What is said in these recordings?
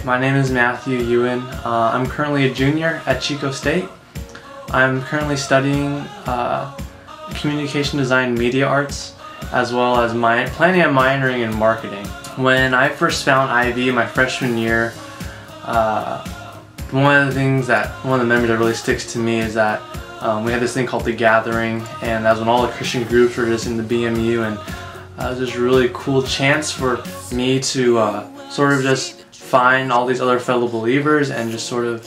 my name is Matthew Yuen. I'm currently a junior at Chico State. I'm currently studying communication design media arts, as well as planning on minoring in marketing. When I first found IB my freshman year, one of the memories that really sticks to me is that we had this thing called The Gathering, and that was when all the Christian groups were just in the BMU, and it was just a really cool chance for me to sort of just find all these other fellow believers and just sort of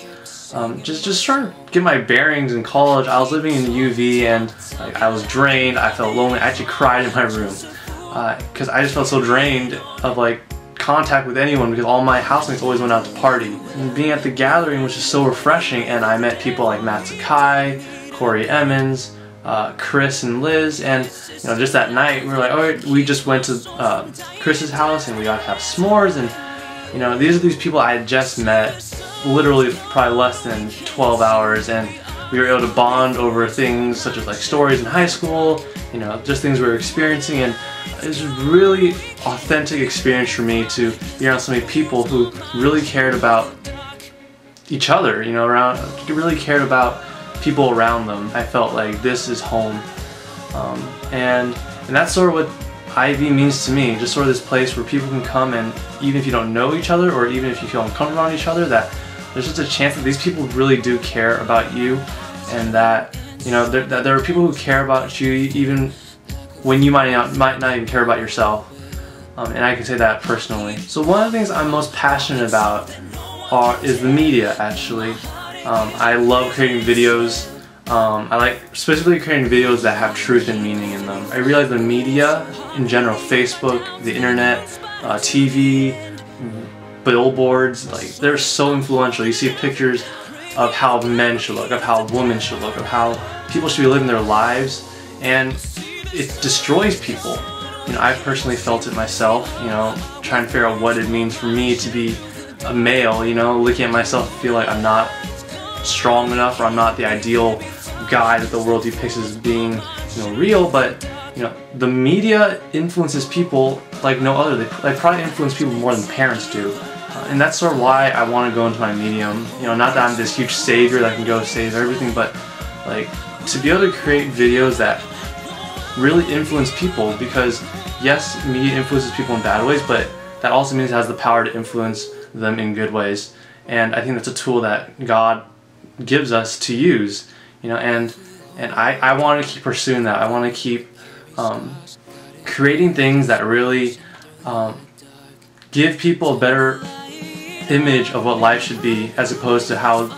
just trying to get my bearings in college. I was living in UV and I was drained, I felt lonely, I actually cried in my room because I just felt so drained of contact with anyone because all my housemates always went out to party. And being at The Gathering was just so refreshing, and I met people like Matt Sakai, Corey Emmons, Chris and Liz, and just that night we were like, alright, we just went to Chris's house and we got to have s'mores, and these are these people I had just met literally probably less than 12 hours, and we were able to bond over things such as stories in high school, just things we were experiencing, and it was a really authentic experience for me to be around so many people who really cared about each other, really cared about people around them. I felt like this is home, and that's sort of what IV means to me, just sort of this place where people can come, and even if you don't know each other or even if you feel uncomfortable around each other, that there's just a chance that these people really do care about you, and that that there are people who care about you even when you might not even care about yourself, and I can say that personally. So one of the things I'm most passionate about is the media, actually. I love creating videos. I like specifically creating videos that have truth and meaning in them. I realize the media in general, Facebook, the internet, TV, billboards, they're so influential. You see pictures of how men should look, of how women should look, of how people should be living their lives, and it destroys people. I personally felt it myself, trying to figure out what it means for me to be a male, looking at myself and feel like I'm not strong enough, or I'm not the ideal guy that the world depicts as being real. But the media influences people like no other. They probably influence people more than parents do, and that's sort of why I want to go into my medium. Not that I'm this huge savior that can go save everything, but to be able to create videos that really influence people, because yes, media influences people in bad ways, but that also means it has the power to influence them in good ways. And I think that's a tool that God gives us to use, and I want to keep pursuing that. I want to keep creating things that really give people a better image of what life should be, as opposed to how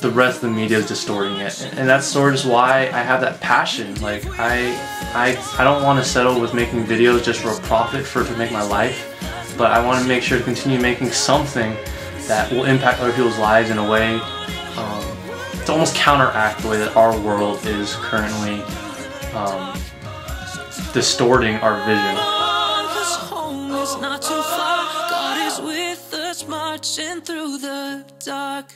the rest of the media is distorting it. And that's sort of just why I have that passion. I don't want to settle with making videos just for a profit, to make my life, but I want to make sure to continue making something that will impact other people's lives in a way to almost counteract the way that our world is currently distorting our vision. Home is not too far. God is with us, marching through the dark.